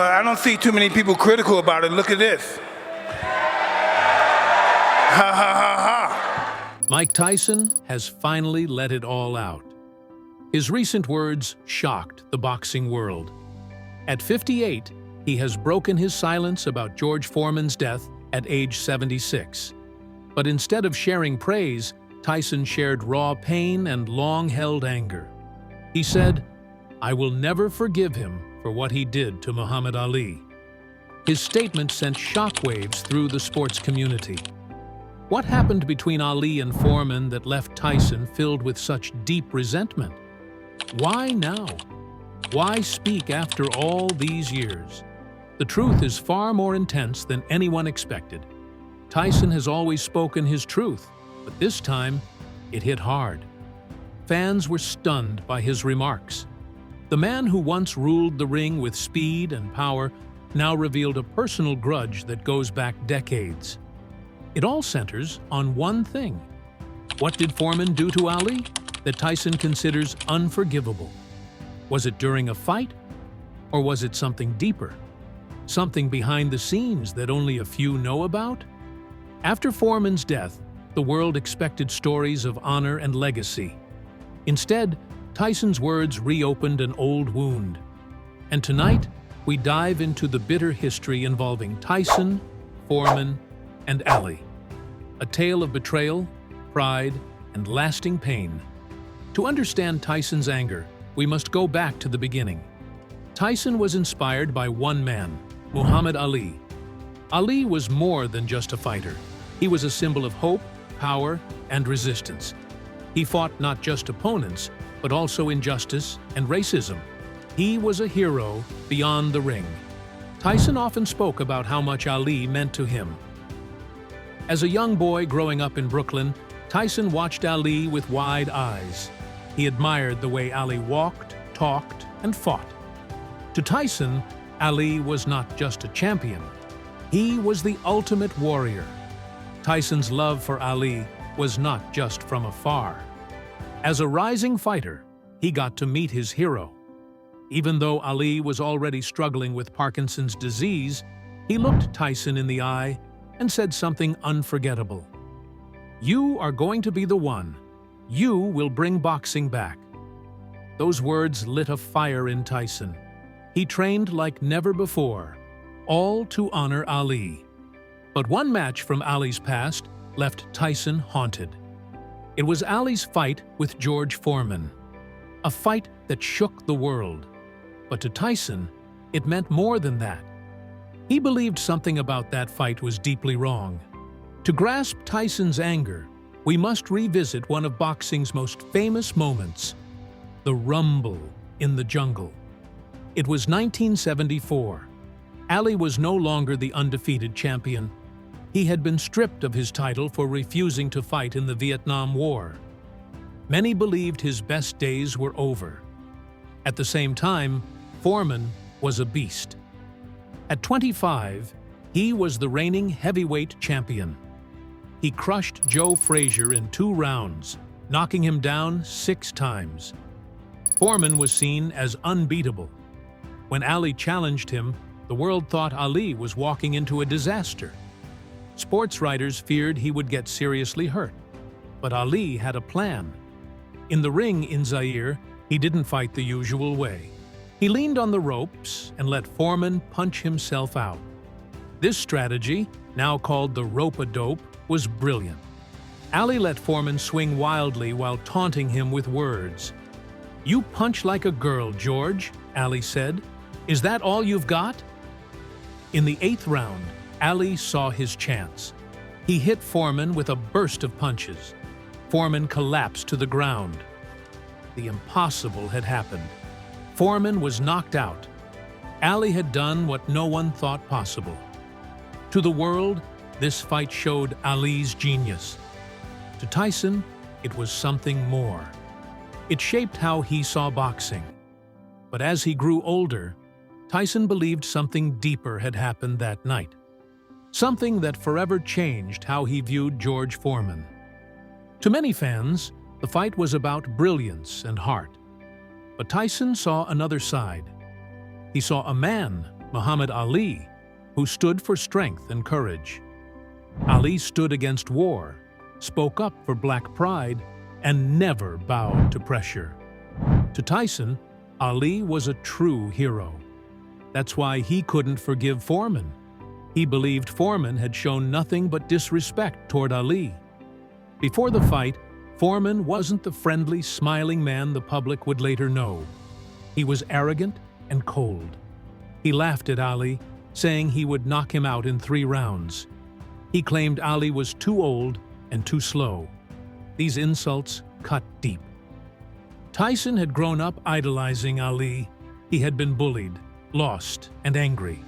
I don't see too many people critical about it. Look at this. Ha ha ha ha. Mike Tyson has finally let it all out. His recent words shocked the boxing world. At 58, he has broken his silence about George Foreman's death at age 76. But instead of sharing praise, Tyson shared raw pain and long-held anger. He said, "I will never forgive him for what he did to Muhammad Ali." His statement sent shockwaves through the sports community. What happened between Ali and Foreman that left Tyson filled with such deep resentment? Why now? Why speak after all these years? The truth is far more intense than anyone expected. Tyson has always spoken his truth, but this time, it hit hard. Fans were stunned by his remarks. The man who once ruled the ring with speed and power now revealed a personal grudge that goes back decades. It all centers on one thing. What did Foreman do to Ali that Tyson considers unforgivable? Was it during a fight? Or was it something deeper? Something behind the scenes that only a few know about? After Foreman's death, the world expected stories of honor and legacy. Instead, Tyson's words reopened an old wound. And tonight, we dive into the bitter history involving Tyson, Foreman, and Ali. A tale of betrayal, pride, and lasting pain. To understand Tyson's anger, we must go back to the beginning. Tyson was inspired by one man, Muhammad Ali. Ali was more than just a fighter. He was a symbol of hope, power, and resistance. He fought not just opponents, but also injustice and racism. He was a hero beyond the ring. Tyson often spoke about how much Ali meant to him. As a young boy growing up in Brooklyn, Tyson watched Ali with wide eyes. He admired the way Ali walked, talked, and fought. To Tyson, Ali was not just a champion. He was the ultimate warrior. Tyson's love for Ali was not just from afar. As a rising fighter, he got to meet his hero. Even though Ali was already struggling with Parkinson's disease, he looked Tyson in the eye and said something unforgettable. "You are going to be the one. You will bring boxing back." Those words lit a fire in Tyson. He trained like never before, all to honor Ali. But one match from Ali's past left Tyson haunted. It was Ali's fight with George Foreman, a fight that shook the world. But to Tyson, it meant more than that. He believed something about that fight was deeply wrong. To grasp Tyson's anger, we must revisit one of boxing's most famous moments, the rumble in the jungle. It was 1974. Ali was no longer the undefeated champion. He had been stripped of his title for refusing to fight in the Vietnam War. Many believed his best days were over. At the same time, Foreman was a beast. At 25, he was the reigning heavyweight champion. He crushed Joe Frazier in 2 rounds, knocking him down 6 times. Foreman was seen as unbeatable. When Ali challenged him, the world thought Ali was walking into a disaster. Sports writers feared he would get seriously hurt. But Ali had a plan. In the ring in Zaire, he didn't fight the usual way. He leaned on the ropes and let Foreman punch himself out. This strategy, now called the rope-a-dope, was brilliant. Ali let Foreman swing wildly while taunting him with words. "You punch like a girl, George," Ali said. "Is that all you've got?" In the 8th round, Ali saw his chance. He hit Foreman with a burst of punches. Foreman collapsed to the ground. The impossible had happened. Foreman was knocked out. Ali had done what no one thought possible. To the world, this fight showed Ali's genius. To Tyson, it was something more. It shaped how he saw boxing. But as he grew older, Tyson believed something deeper had happened that night. Something that forever changed how he viewed George Foreman. To many fans, the fight was about brilliance and heart. But Tyson saw another side. He saw a man Muhammad Ali, who stood for strength and courage. Ali stood against war, spoke up for black pride, and never bowed to pressure. To Tyson, Ali was a true hero. That's why he couldn't forgive Foreman. He believed Foreman had shown nothing but disrespect toward Ali. Before the fight, Foreman wasn't the friendly, smiling man the public would later know. He was arrogant and cold. He laughed at Ali, saying he would knock him out in 3 rounds. He claimed Ali was too old and too slow. These insults cut deep. Tyson had grown up idolizing Ali. He had been bullied, lost, and angry.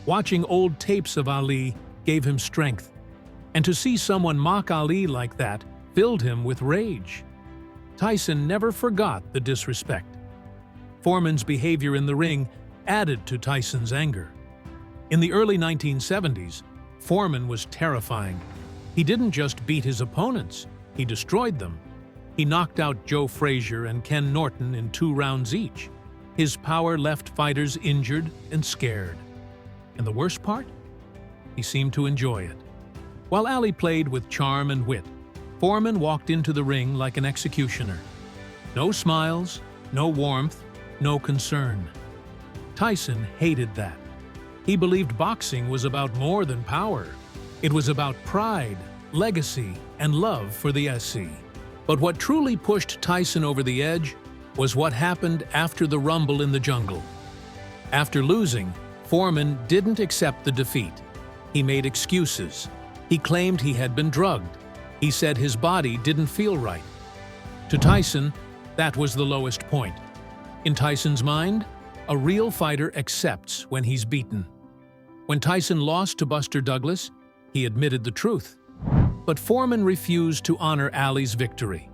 Watching old tapes of Ali gave him strength, and to see someone mock Ali like that filled him with rage. Tyson never forgot the disrespect. Foreman's behavior in the ring added to Tyson's anger. In the early 1970s, Foreman was terrifying. He didn't just beat his opponents, he destroyed them. He knocked out Joe Frazier and Ken Norton in 2 rounds each. His power left fighters injured and scared. And the worst part? He seemed to enjoy it. While Ali played with charm and wit, Foreman walked into the ring like an executioner. No smiles, no warmth, no concern. Tyson hated that. He believed boxing was about more than power. It was about pride, legacy, and love for the SC. But what truly pushed Tyson over the edge was what happened after the rumble in the jungle. After losing, Foreman didn't accept the defeat. He made excuses. He claimed he had been drugged. He said his body didn't feel right. To Tyson, that was the lowest point. In Tyson's mind, a real fighter accepts when he's beaten. When Tyson lost to Buster Douglas, he admitted the truth. But Foreman refused to honor Ali's victory.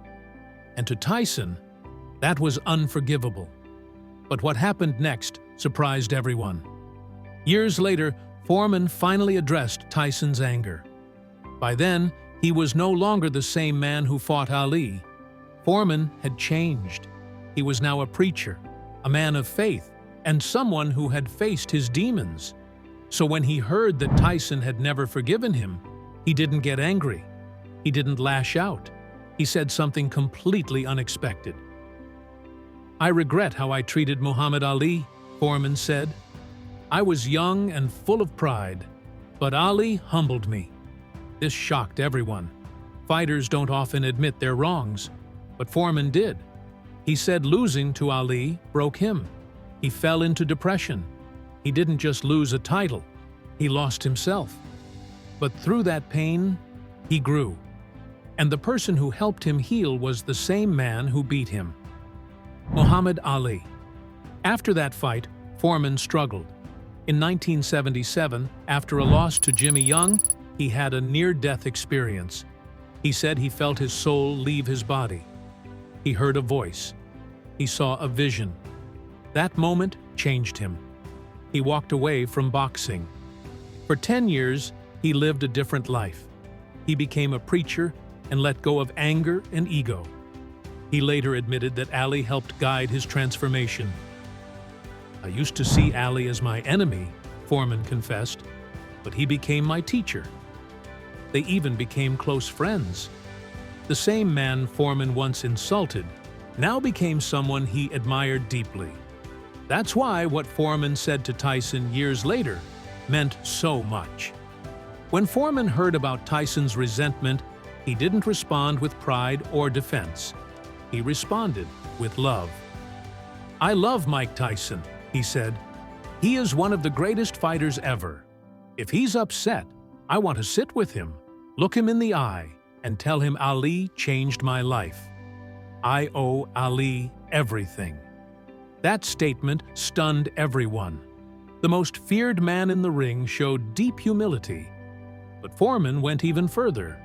And to Tyson, that was unforgivable. But what happened next surprised everyone. Years later, Foreman finally addressed Tyson's anger. By then, he was no longer the same man who fought Ali. Foreman had changed. He was now a preacher, a man of faith, and someone who had faced his demons. So when he heard that Tyson had never forgiven him, he didn't get angry. He didn't lash out. He said something completely unexpected. "I regret how I treated Muhammad Ali," Foreman said. "I was young and full of pride, but Ali humbled me." This shocked everyone. Fighters don't often admit their wrongs, but Foreman did. He said losing to Ali broke him. He fell into depression. He didn't just lose a title, he lost himself. But through that pain, he grew. And the person who helped him heal was the same man who beat him. Muhammad Ali. After that fight, Foreman struggled. In 1977, after a loss to Jimmy Young, he had a near-death experience. He said he felt his soul leave his body. He heard a voice. He saw a vision. That moment changed him. He walked away from boxing. For 10 years, he lived a different life. He became a preacher and let go of anger and ego. He later admitted that Ali helped guide his transformation. "I used to see Ali as my enemy," Foreman confessed, "but he became my teacher." They even became close friends. The same man Foreman once insulted now became someone he admired deeply. That's why what Foreman said to Tyson years later meant so much. When Foreman heard about Tyson's resentment, he didn't respond with pride or defense. He responded with love. "I love Mike Tyson," he said. "He is one of the greatest fighters ever. If he's upset, I want to sit with him, look him in the eye, and tell him Ali changed my life. I owe Ali everything." That statement stunned everyone. The most feared man in the ring showed deep humility. But Foreman went even further.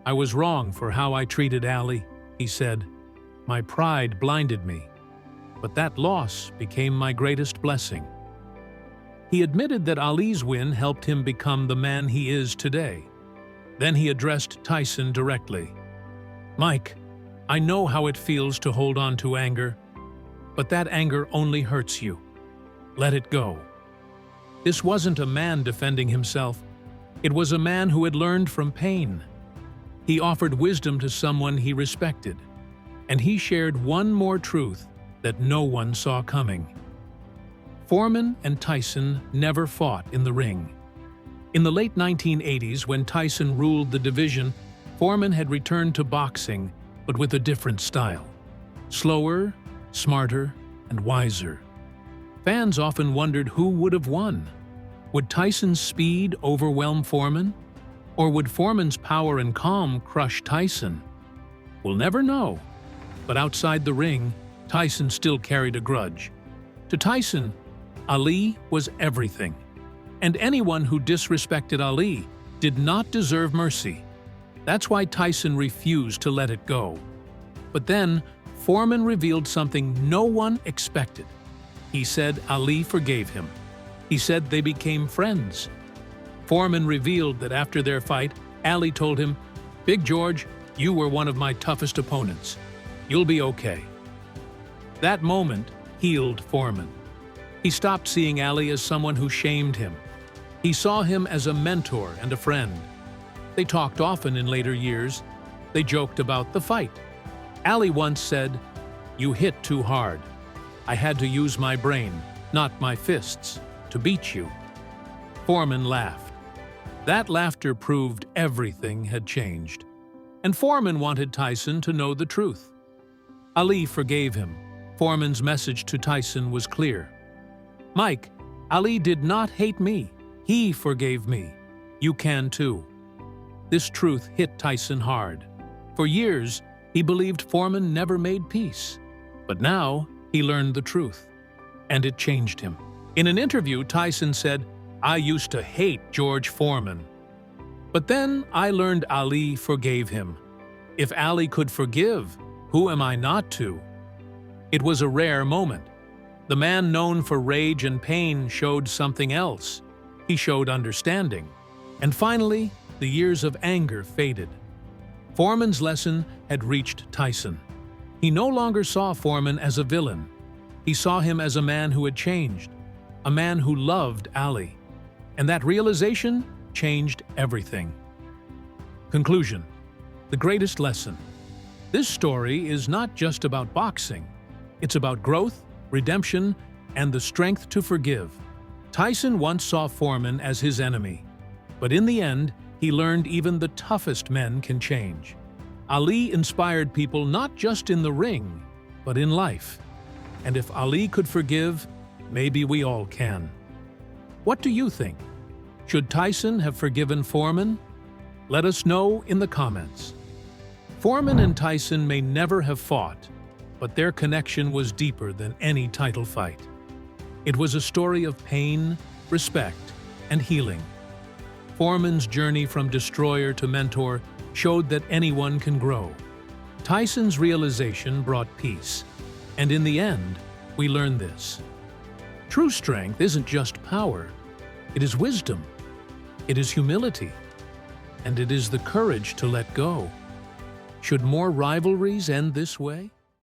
"I was wrong for how I treated Ali," he said. "My pride blinded me. But that loss became my greatest blessing." He admitted that Ali's win helped him become the man he is today. Then he addressed Tyson directly. "Mike, I know how it feels to hold on to anger, but that anger only hurts you. Let it go. This wasn't a man defending himself. It was a man who had learned from pain. He offered wisdom to someone he respected, and he shared one more truth that no one saw coming. Foreman and Tyson never fought in the ring. In the late 1980s, when Tyson ruled the division, Foreman had returned to boxing, but with a different style. Slower, smarter, and wiser. Fans often wondered who would have won. Would Tyson's speed overwhelm Foreman? Or would Foreman's power and calm crush Tyson? We'll never know. But outside the ring, Tyson still carried a grudge. To Tyson, Ali was everything. And anyone who disrespected Ali did not deserve mercy. That's why Tyson refused to let it go. But then, Foreman revealed something no one expected. He said Ali forgave him. He said they became friends. Foreman revealed that after their fight, Ali told him, "Big George, you were one of my toughest opponents. You'll be okay." That moment healed Foreman. He stopped seeing Ali as someone who shamed him. He saw him as a mentor and a friend. They talked often in later years. They joked about the fight. Ali once said, "You hit too hard. I had to use my brain, not my fists, to beat you." Foreman laughed. That laughter proved everything had changed. And Foreman wanted Tyson to know the truth. Ali forgave him. Foreman's message to Tyson was clear. "Mike, Ali did not hate me. He forgave me. You can too." This truth hit Tyson hard. For years, he believed Foreman never made peace. But now, he learned the truth. And it changed him. In an interview, Tyson said, "I used to hate George Foreman. But then I learned Ali forgave him. If Ali could forgive, who am I not to?" It was a rare moment. The man known for rage and pain showed something else. He showed understanding. And finally, the years of anger faded. Foreman's lesson had reached Tyson. He no longer saw Foreman as a villain. He saw him as a man who had changed, a man who loved Ali. And that realization changed everything. Conclusion: the greatest lesson. This story is not just about boxing. It's about growth, redemption, and the strength to forgive. Tyson once saw Foreman as his enemy. But in the end, he learned even the toughest men can change. Ali inspired people not just in the ring, but in life. And if Ali could forgive, maybe we all can. What do you think? Should Tyson have forgiven Foreman? Let us know in the comments. Foreman and Tyson may never have fought, but their connection was deeper than any title fight. It was a story of pain, respect, and healing. Foreman's journey from destroyer to mentor showed that anyone can grow. Tyson's realization brought peace. And in the end, we learned this. True strength isn't just power. It is wisdom. It is humility. And it is the courage to let go. Should more rivalries end this way?